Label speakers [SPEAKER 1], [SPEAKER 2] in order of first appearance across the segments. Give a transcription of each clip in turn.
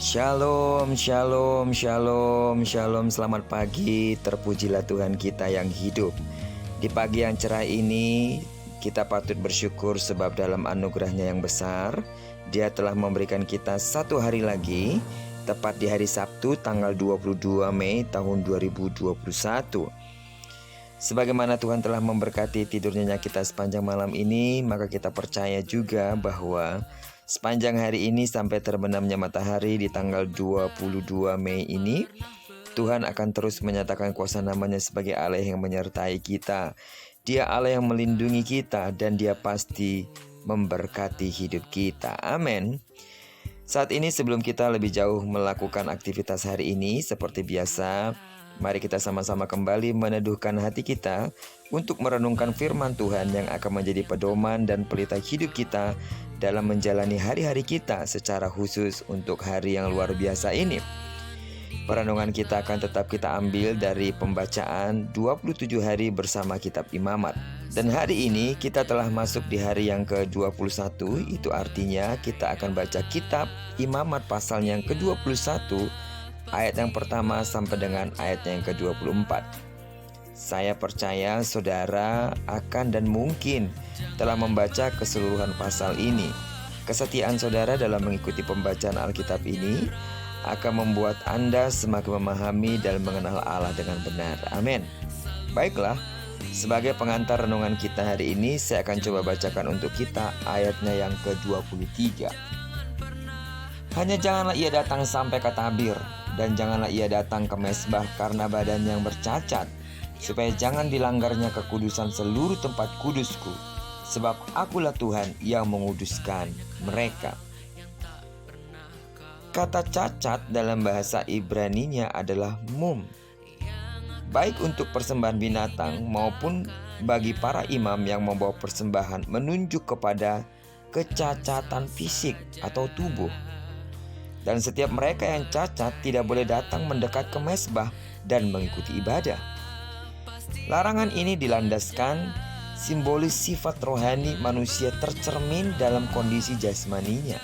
[SPEAKER 1] Shalom, shalom, shalom, shalom. Selamat pagi, terpujilah Tuhan kita yang hidup. Di pagi yang cerah ini, kita patut bersyukur sebab dalam anugerahnya yang besar, Dia telah memberikan kita satu hari lagi, tepat di hari Sabtu tanggal 22 Mei tahun 2021. Sebagaimana Tuhan telah memberkati tidurnya kita sepanjang malam ini, maka kita percaya juga bahwa sepanjang hari ini sampai terbenamnya matahari di tanggal 22 Mei ini, Tuhan akan terus menyatakan kuasa namanya sebagai Allah yang menyertai kita. Dia Allah yang melindungi kita dan Dia pasti memberkati hidup kita. Amin. Saat ini sebelum kita lebih jauh melakukan aktivitas hari ini, seperti biasa, mari kita sama-sama kembali meneduhkan hati kita untuk merenungkan firman Tuhan yang akan menjadi pedoman dan pelita hidup kita dalam menjalani hari-hari kita, secara khusus untuk hari yang luar biasa ini. Perenungan kita akan tetap kita ambil dari pembacaan 27 hari bersama kitab Imamat. Dan hari ini kita telah masuk di hari yang ke-21, itu artinya kita akan baca kitab Imamat pasal yang ke-21, ayat yang pertama sampai dengan ayat yang ke-24. Saya percaya saudara akan dan mungkin telah membaca keseluruhan pasal ini. Kesetiaan saudara dalam mengikuti pembacaan Alkitab ini akan membuat Anda semakin memahami dan mengenal Allah dengan benar. Amin. Baiklah, sebagai pengantar renungan kita hari ini, saya akan coba bacakan untuk kita ayatnya yang ke-23. Hanya janganlah ia datang sampai ke tabir, dan janganlah ia datang ke mezbah karena badan yang bercacat, supaya jangan dilanggarnya kekudusan seluruh tempat kudusku, sebab akulah Tuhan yang menguduskan mereka. Kata cacat dalam bahasa Ibraninya adalah mum. Baik untuk persembahan binatang maupun bagi para imam yang membawa persembahan menunjuk kepada kecacatan fisik atau tubuh. Dan setiap mereka yang cacat tidak boleh datang mendekat ke mezbah dan mengikuti ibadah. Larangan ini dilandaskan simbolis sifat rohani manusia tercermin dalam kondisi jasmaninya.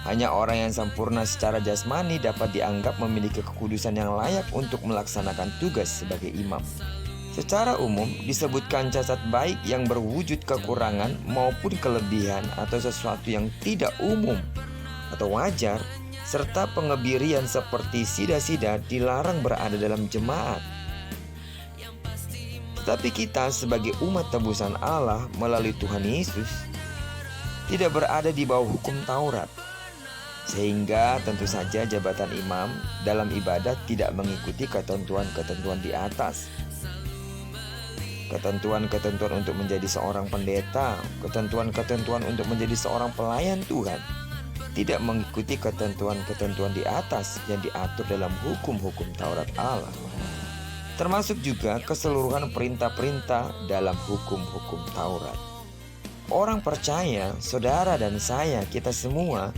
[SPEAKER 1] Hanya orang yang sempurna secara jasmani dapat dianggap memiliki kekudusan yang layak untuk melaksanakan tugas sebagai imam. Secara umum disebutkan cacat baik yang berwujud kekurangan maupun kelebihan atau sesuatu yang tidak umum atau wajar, serta pengebirian seperti sida-sida dilarang berada dalam jemaat. Tetapi kita sebagai umat tebusan Allah melalui Tuhan Yesus tidak berada di bawah hukum Taurat, sehingga tentu saja jabatan imam dalam ibadat tidak mengikuti ketentuan-ketentuan di atas. Ketentuan-ketentuan untuk menjadi seorang pendeta, ketentuan-ketentuan untuk menjadi seorang pelayan Tuhan tidak mengikuti ketentuan-ketentuan di atas yang diatur dalam hukum-hukum Taurat Allah, termasuk juga keseluruhan perintah-perintah dalam hukum-hukum Taurat. Orang percaya, saudara dan saya, kita semua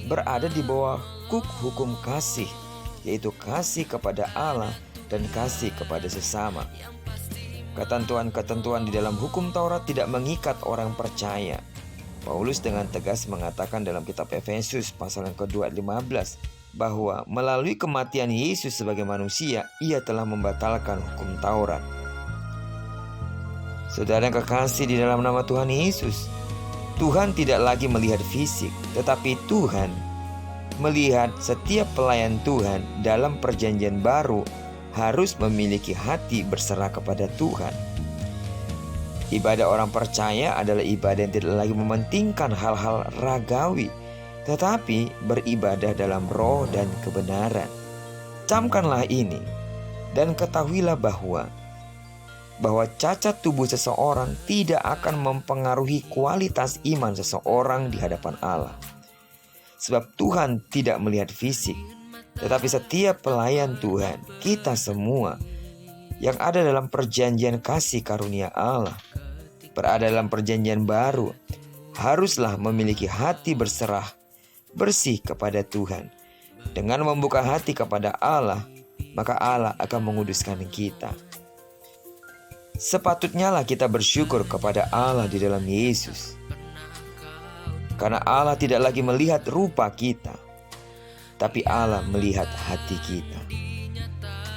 [SPEAKER 1] berada di bawah hukum kasih, yaitu kasih kepada Allah dan kasih kepada sesama. Ketentuan-ketentuan di dalam hukum Taurat tidak mengikat orang percaya. Paulus dengan tegas mengatakan dalam kitab Efesus pasal yang kedua 15 bahwa melalui kematian Yesus sebagai manusia, ia telah membatalkan hukum Taurat. Saudara yang kekasih di dalam nama Tuhan Yesus, Tuhan tidak lagi melihat fisik, tetapi Tuhan melihat setiap pelayan Tuhan dalam perjanjian baru harus memiliki hati berserah kepada Tuhan. Ibadah orang percaya adalah ibadah yang tidak lagi mementingkan hal-hal ragawi, tetapi beribadah dalam roh dan kebenaran. Camkanlah ini dan ketahuilah bahwa cacat tubuh seseorang tidak akan mempengaruhi kualitas iman seseorang di hadapan Allah. Sebab Tuhan tidak melihat fisik, tetapi setiap pelayan Tuhan, kita semua yang ada dalam perjanjian kasih karunia Allah, berada dalam perjanjian baru, haruslah memiliki hati berserah, bersih kepada Tuhan. Dengan membuka hati kepada Allah, maka Allah akan menguduskan kita. Sepatutnya lah kita bersyukur kepada Allah di dalam Yesus, karena Allah tidak lagi melihat rupa kita, tapi Allah melihat hati kita.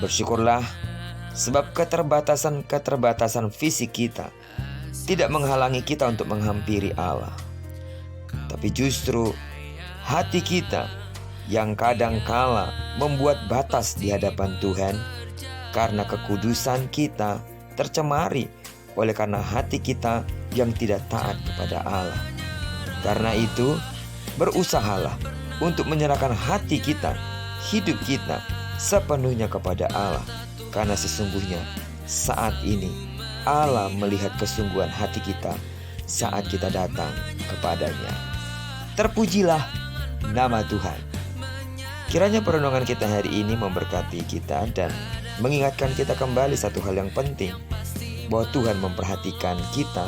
[SPEAKER 1] Bersyukurlah, sebab keterbatasan fisik kita tidak menghalangi kita untuk menghampiri Allah. Tapi justru hati kita yang kadang kala membuat batas di hadapan Tuhan, karena kekudusan kita tercemari oleh karena hati kita yang tidak taat kepada Allah. Karena itu, berusahalah untuk menyerahkan hati kita, hidup kita sepenuhnya kepada Allah. Karena sesungguhnya saat ini Allah melihat kesungguhan hati kita saat kita datang kepadanya. Terpujilah nama Tuhan. Kiranya perenungan kita hari ini memberkati kita dan mengingatkan kita kembali satu hal yang penting, bahwa Tuhan memperhatikan kita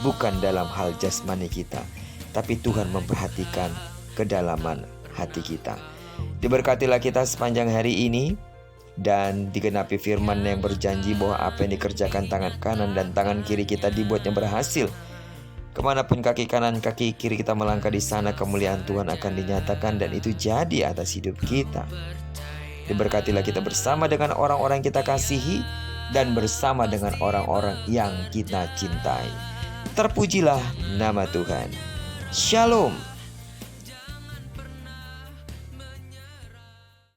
[SPEAKER 1] bukan dalam hal jasmani kita, tapi Tuhan memperhatikan kedalaman hati kita. Diberkatilah kita sepanjang hari ini, dan digenapi firman yang berjanji bahwa apa yang dikerjakan tangan kanan dan tangan kiri kita dibuatnya berhasil. Kemanapun kaki kanan kaki kiri kita melangkah, di sana kemuliaan Tuhan akan dinyatakan, dan itu jadi atas hidup kita. Diberkatilah kita bersama dengan orang-orang yang kita kasihi dan bersama dengan orang-orang yang kita cintai. Terpujilah nama Tuhan. Shalom.